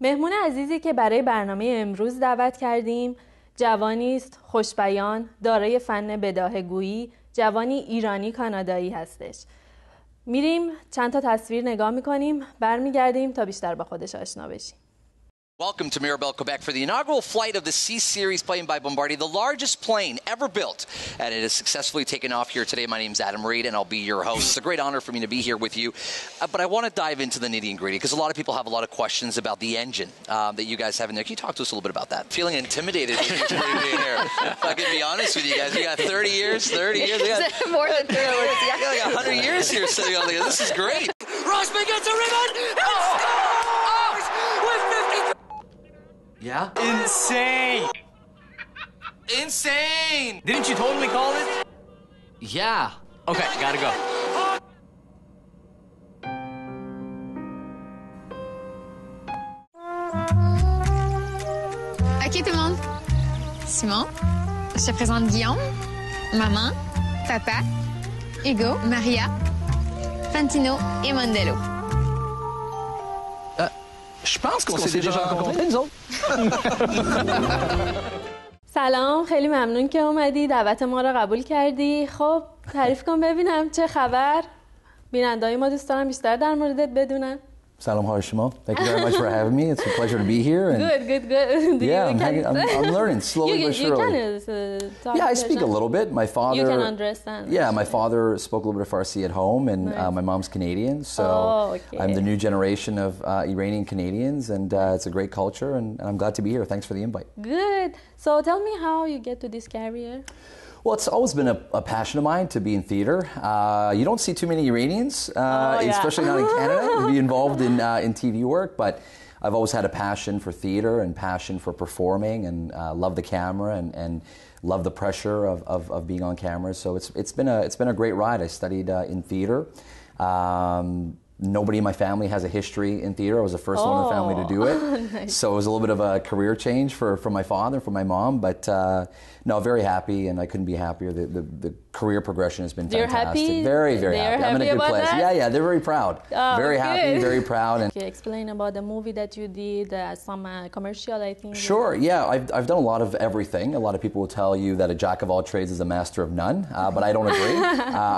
مهمون عزیزی که برای برنامه امروز دعوت کردیم جوانی است خوشبیان، دارای فن بداهه‌گویی، جوانی ایرانی کانادایی هستش. میریم چند تا تصویر نگاه میکنیم، برمیگردیم تا بیشتر با خودش آشنا بشیم. Welcome to Mirabel, Quebec for the inaugural flight of the C-Series plane by Bombardier, the largest plane ever built. And it has successfully taken off here today. My name is Adam Reid, and I'll be your host. It's a great honor for me to be here with you. But I want to dive into the nitty-gritty because a lot of people have a lot of questions about the engine that you guys have in there. Can you talk to us a little bit about that? Feeling intimidated when you're breathing here. If I can be honest with you guys, we got 30 years. We got more than 30 years. We got like 100 years here sitting on there. This is great. Rosman gets a rebound. With 50. Yeah? Insane! Insane! Didn't you totally call it? Yeah. Okay, gotta go. Ok tout le monde. Simon, je te présente Guillaume, maman, papa, Hugo, Maria, Fantino et Mondelo. Je pense qu'on s'est déjà rencontrés, nous autres. سلام، خیلی ممنون که اومدی، دعوت ما رو قبول کردی. خب تعریف کن ببینم چه خبر؟ بیننده‌های ما دوست دارم بیشتر در موردت بدونن. Salam Harishimo. Thank you very much for having me. It's a pleasure to be here. And Good. I'm learning slowly but surely. Yeah, I speak a little bit. My father. You can understand. Yeah, my father spoke a little bit of Farsi at home, and my mom's Canadian, so I'm the new generation of Iranian Canadians, and it's a great culture, and I'm glad to be here. Thanks for the invite. Good. So tell me how you get to this career. Well, it's always been a passion of mine to be in theater. You don't see too many Iranians, especially not in Canada, to be involved in TV work, but I've always had a passion for theater and passion for performing and love the camera and love the pressure of being on camera. So it's been a great ride. I studied in theater. Nobody in my family has a history in theater. I was the first one in the family to do it. Nice. So it was a little bit of a career change for my father, for my mom. But no, very happy, and I couldn't be happier. The career progression has been fantastic. You're happy? Very happy. I'm in a good place. That? Yeah, they're very proud. Very happy, very proud. And can you explain about the movie that you did, some commercial, I think? Sure, yeah. I've done a lot of everything. A lot of people will tell you that a jack of all trades is a master of none, but I don't agree.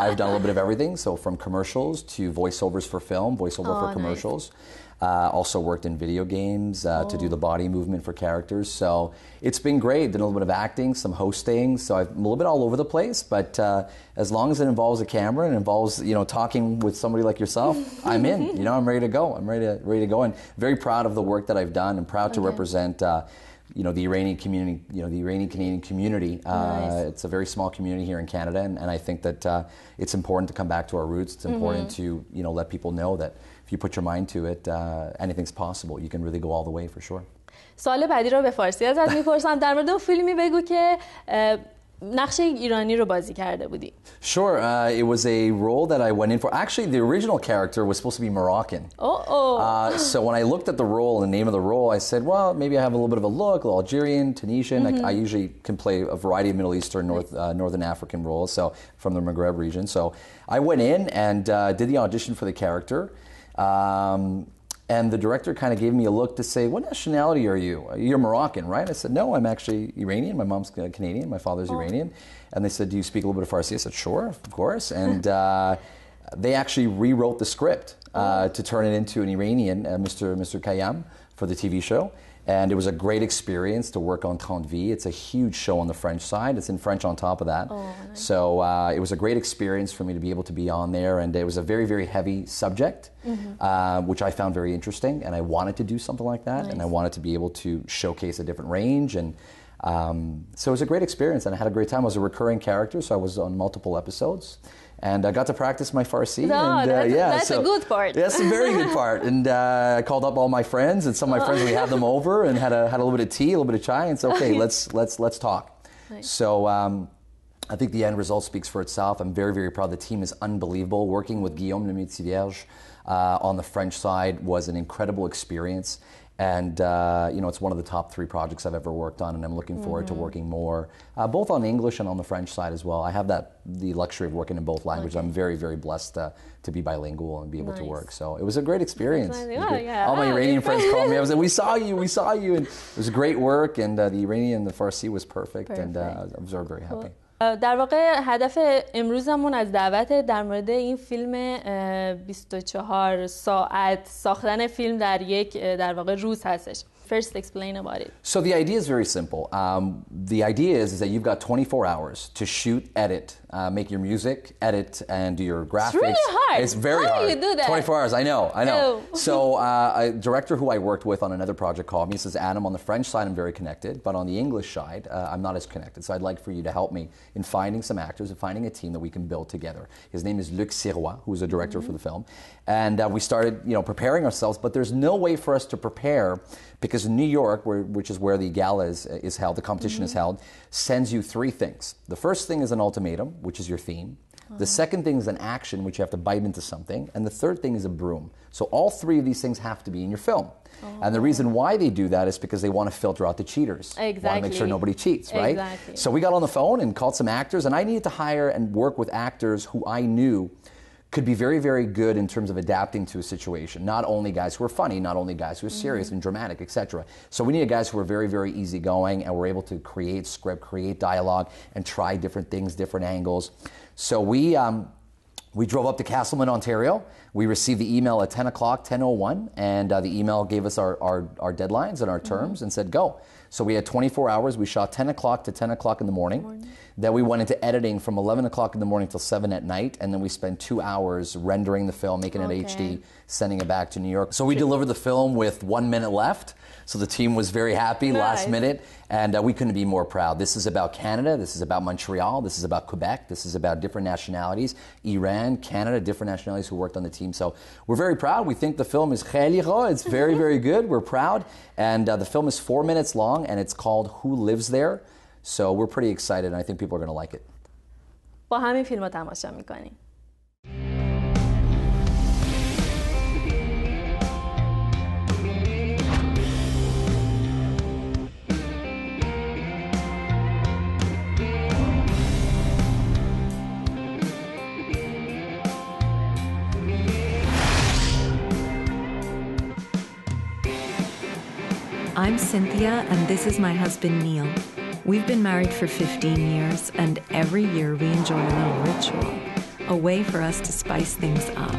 I've done a little bit of everything. So from commercials to voiceovers for film, voiceover for commercials. Nice. Also worked in video games to do the body movement for characters. So it's been great. Did a little bit of acting, some hosting. So I'm a little bit all over the place. But as long as it involves a camera and involves talking with somebody like yourself, I'm in. I'm ready to go. I'm ready to go. And very proud of the work that I've done and proud to represent. The Iranian community, the Iranian Canadian community. Nice. It's a very small community here in Canada, and I think that it's important to come back to our roots. It's important to let people know that if you put your mind to it, anything's possible. You can really go all the way for sure. سوال بعدی رو به فارسی ازت میپرسم. در مورد اون فیلمی بگو که نقش ایرانی رو بازی کرده بودی. Sure, it was a role that I went in for. Actually, the original character was supposed to be Moroccan. So when I looked at the role, the name of the role, I said, well, maybe I have a little bit of a look, a little Algerian, Tunisian. I usually can play a variety of Middle Eastern, Northern African roles, so from the Maghreb region. So I went in and did the audition for the character. And the director kind of gave me a look to say, what nationality are you? You're Moroccan, right? I said, no, I'm actually Iranian. My mom's Canadian. My father's Iranian. And they said, do you speak a little bit of Farsi? I said, sure, of course. And they actually rewrote the script to turn it into an Iranian, Mr. Khayyam, for the TV show. And it was a great experience to work on 30 It's a huge show on the French side. It's in French on top of that. Nice. So it was a great experience for me to be able to be on there. And it was a very, very heavy subject, which I found very interesting. And I wanted to do something like that. Nice. And I wanted to be able to showcase a different range. And so it was a great experience. And I had a great time. I was a recurring character, so I was on multiple episodes. And I got to practice my Farsi. That's a good part. That's a very good part. And I called up all my friends, and some of my friends, we had them over and had a little bit of tea, a little bit of chai, and said, okay, let's talk. Nice. So I think the end result speaks for itself. I'm very, very proud. The team is unbelievable. Working with Guillaume Lemaitre-Vierge, on the French side was an incredible experience. And, it's one of the top 3 projects I've ever worked on, and I'm looking forward to working more, both on English and on the French side as well. I have the luxury of working in both languages. I'm very, very blessed to be bilingual and be able to work. So it was a great experience. All my Iranian friends called me. I was like, we saw you. And it was great work, and the Iranian, the Farsi was perfect. And I was very happy. در واقع هدف امروزمون از دعوت در مورد این فیلم 24 ساعت ساختن فیلم در یک در واقع روز هستش. First, explain about it. So the idea is very simple. The idea is that you've got 24 hours to shoot, edit, make your music, edit, and do your graphics. It's really hard. It's very hard. How do you do that? 24 hours, I know. Oh. So a director who I worked with on another project called me. He says, Adam, on the French side, I'm very connected, but on the English side, I'm not as connected. So I'd like for you to help me in finding some actors and finding a team that we can build together. His name is Luc Sirois, who's a director for the film. And we started, preparing ourselves, but there's no way for us to prepare because in New York, which is where the gala is held, the competition is held, sends you 3 things. The first thing is an ultimatum, which is your theme. The second thing is an action, which you have to bite into something. And the third thing is a broom. So all 3 of these things have to be in your film. And the reason why they do that is because they want to filter out the cheaters. Exactly. Want to make sure nobody cheats, right? Exactly. So we got on the phone and called some actors, and I needed to hire and work with actors who I knew could be very, very good in terms of adapting to a situation. Not only guys who are funny, not only guys who are serious and dramatic, etc. So we needed guys who were very, very easygoing and were able to create script, create dialogue, and try different things, different angles. So we drove up to Castleman, Ontario. We received the email at 10 o'clock, 10:01, and the email gave us our deadlines and our terms and said, go. So we had 24 hours. We shot 10 o'clock to 10 o'clock in the morning. Then we went into editing from 11 o'clock in the morning till 7 at night. And then we spent 2 hours rendering the film, making it HD, sending it back to New York. So we delivered the film with 1 minute left. So the team was very happy last minute. And we couldn't be more proud. This is about Canada. This is about Montreal. This is about Quebec. This is about different nationalities. Iran, Canada, different nationalities who worked on the team. So we're very proud. We think the film is khaliqa. It's very, very good. We're proud. And the film is 4 minutes long, and it's called Who Lives There? So we're pretty excited, and I think people are going to like it. با همین فیلم رو تماشا میکنیم. I'm Cynthia, and this is my husband, Neil. We've been married for 15 years, and every year we enjoy a little ritual, a way for us to spice things up.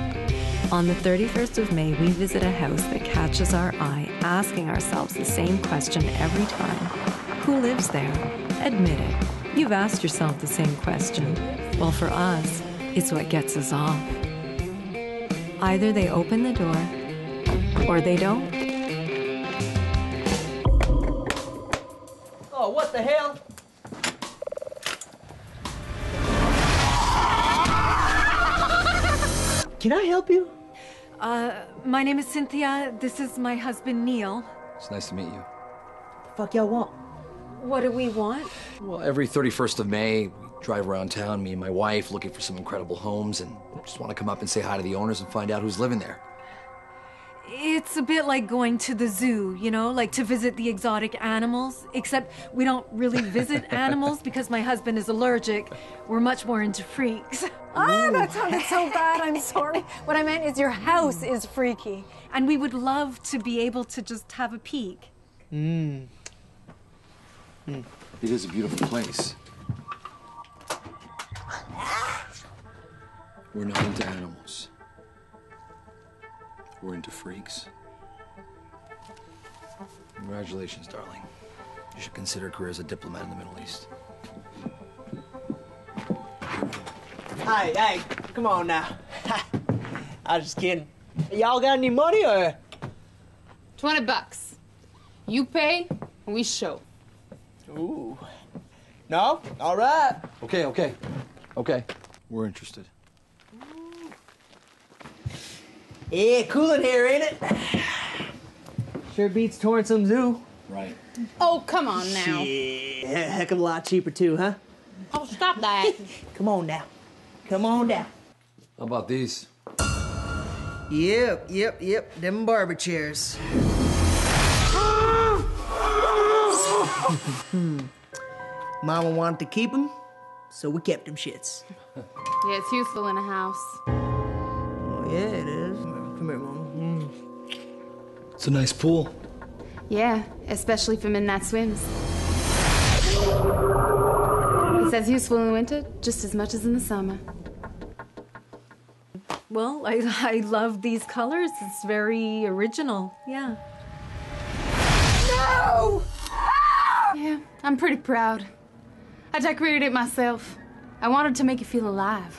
On the 31st of May, we visit a house that catches our eye, asking ourselves the same question every time. Who lives there? Admit it. You've asked yourself the same question. Well, for us, it's what gets us off. Either they open the door, or they don't. Oh, what the hell? Can I help you? My name is Cynthia. This is my husband, Neil. It's nice to meet you. The fuck y'all want? What do we want? Well, every 31st of May, we drive around town, me and my wife, looking for some incredible homes, and just want to come up and say hi to the owners and find out who's living there. It's a bit like going to the zoo, like to visit the exotic animals, except we don't really visit animals because my husband is allergic. We're much more into freaks. Ah, that sounded so bad. I'm sorry. What I meant is your house is freaky. And we would love to be able to just have a peek. It is a beautiful place. We're not into animals. We're into freaks. Congratulations, darling. You should consider a career as a diplomat in the Middle East. Hey, come on now. I was just kidding. Y'all got any money or? $20. You pay, we show. Ooh. No? All right. Okay. We're interested. Yeah, cool in here, ain't it? Sure beats touring some zoo. Right. Oh, come on now. Yeah, heck of a lot cheaper too, huh? Oh, stop that. Come on now. Come on down. How about these? Yep. Them barber chairs. Mama wanted to keep them, so we kept them shits. Yeah, it's useful in a house. Oh, yeah, it is. Come here, Mama. It's a nice pool. Yeah, especially for midnight swims. It's as useful in the winter just as much as in the summer. Well, I love these colors. It's very original. Yeah. No! Yeah, I'm pretty proud. I decorated it myself. I wanted to make it feel alive.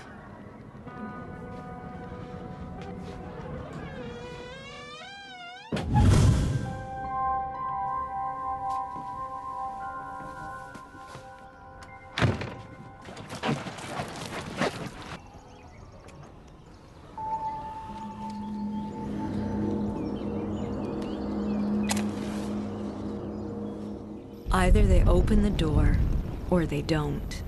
Either they open the door or they don't.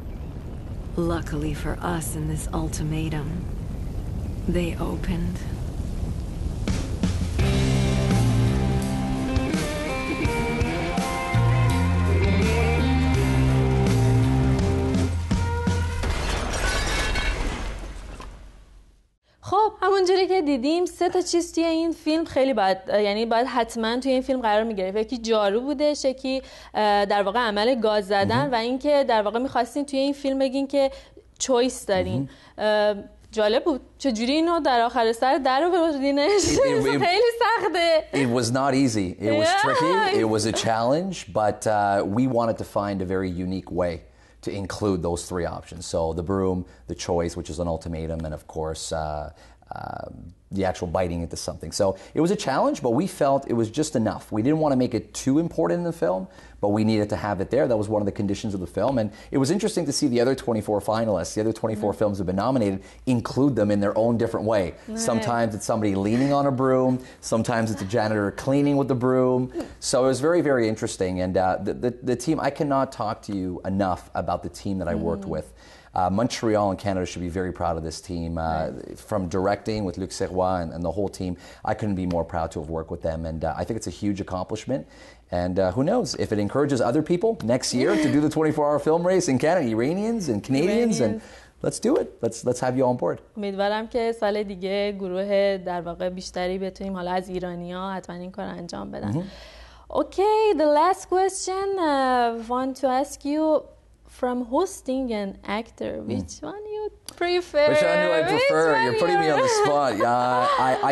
Luckily for us in this ultimatum, they opened. خب همونجوری که دیدیم 3 چیز توی این فیلم خیلی باید حتما توی این فیلم قرار میگرفت. یکی جارو بودش، یکی در واقع عمل گاز زدن و اینکه در واقع می‌خواستین توی این فیلم بگین که چویس دارین. جالب بود. چجوری اینو در آخر سر در آوردینش؟ خیلی سخته. It was not easy. It was tricky. It was a challenge, but we wanted to find a very unique way to include those 3 options. So the broom, the choice, which is an ultimatum, and of course the actual biting into something. So it was a challenge, but we felt it was just enough. We didn't want to make it too important in the film, but we needed to have it there. That was one of the conditions of the film. And it was interesting to see the other 24 finalists, the other 24 films that have been nominated, include them in their own different way. Sometimes it's somebody leaning on a broom. Sometimes it's a janitor cleaning with the broom. So it was very, very interesting. And the team, I cannot talk to you enough about the team that I worked with. Montreal and Canada should be very proud of this team. From directing with Luc Serrois and the whole team, I couldn't be more proud to have worked with them. And I think it's a huge accomplishment. And who knows, if it encourages other people next year to do the 24-hour film race in Canada, Iranians and Canadians, and let's do it. Let's have you on board. امیدوارم که سال دیگه گروه در واقع بیشتری بتونیم حالا از ایرانی‌ها حتما این کار انجام بدن. Okay, the last question I want to ask you. From hosting and actor, which one you prefer? Which one do I prefer? You're putting me on the spot.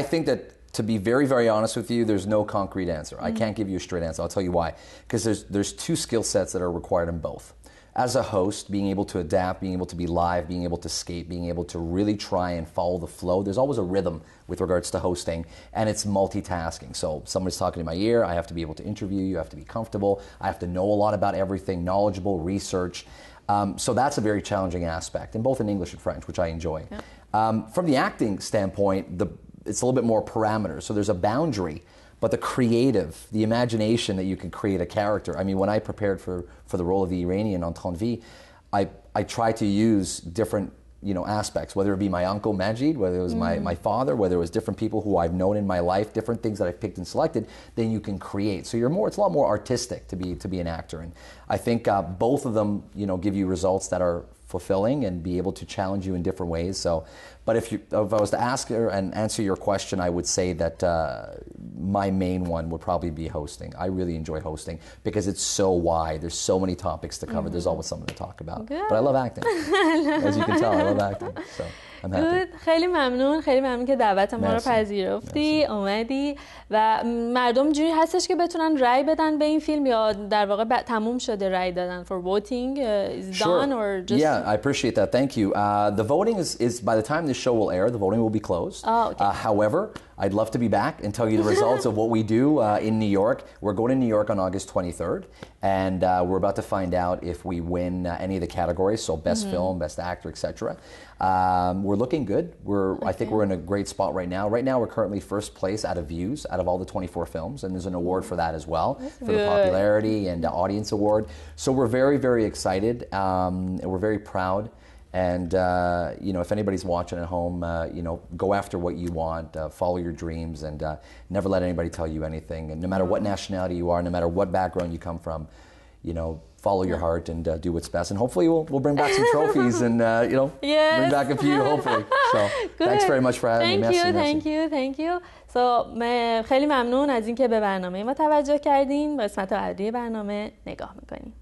I think that, to be very, very honest with you, there's no concrete answer. I can't give you a straight answer. I'll tell you why. Because there's 2 skill sets that are required in both. As a host, being able to adapt, being able to be live, being able to skate, being able to really try and follow the flow. There's always a rhythm with regards to hosting, and it's multitasking. So somebody's talking in my ear, I have to be able to interview you, I have to be comfortable, I have to know a lot about everything, knowledgeable, research. So that's a very challenging aspect, and both in English and French, which I enjoy. From the acting standpoint, it's a little bit more parameters. So there's a boundary, but the creative, the imagination that you can create a character. I mean, when I prepared for the role of the Iranian on Tanvi, I tried to use different aspects, whether it be my uncle Majid, whether it was my father, whether it was different people who I've known in my life, different things that I've picked and selected, then you can create. So it's a lot more artistic to be an actor. And I think both of them, give you results that are fulfilling and be able to challenge you in different ways. So, but if I was to ask her and answer your question, I would say that my main one would probably be hosting. I really enjoy hosting because it's so wide. There's so many topics to cover. There's always something to talk about. Good. But I love acting. As you can tell, I love acting. So I'm happy. خیلی ممنون که دعوت ما رو پذیرفتی، اومدی و مردم جوری هستش که بتونن رای بدن به این فیلم یا در واقع تموم شده رای دادن for voting is done or just Yeah, I appreciate that. Thank you. The voting is by the time this show will air, the voting will be closed. Oh, okay. However, I'd love to be back and tell you the results of what we do in New York. We're going to New York on August 23rd, and we're about to find out if we win any of the categories, so best film, best actor, etc. We're looking good. I think we're in a great spot right now. Right now, we're currently first place out of views, out of all the 24 films, and there's an award for that as well, for the popularity and the audience award. So we're very, very excited, and we're very proud. And if anybody's watching at home, go after what you want, follow your dreams, and never let anybody tell you anything. And no matter what nationality you are, no matter what background you come from, follow your heart and do what's best. And hopefully we'll bring back some trophies and yes. bring back a few. Hopefully. So thanks very much for having me. Thank you. So خیلی ممنون از اینکه به برنامه ما توجه کردین. به قسمت بعدی برنامه نگاه میکنیم.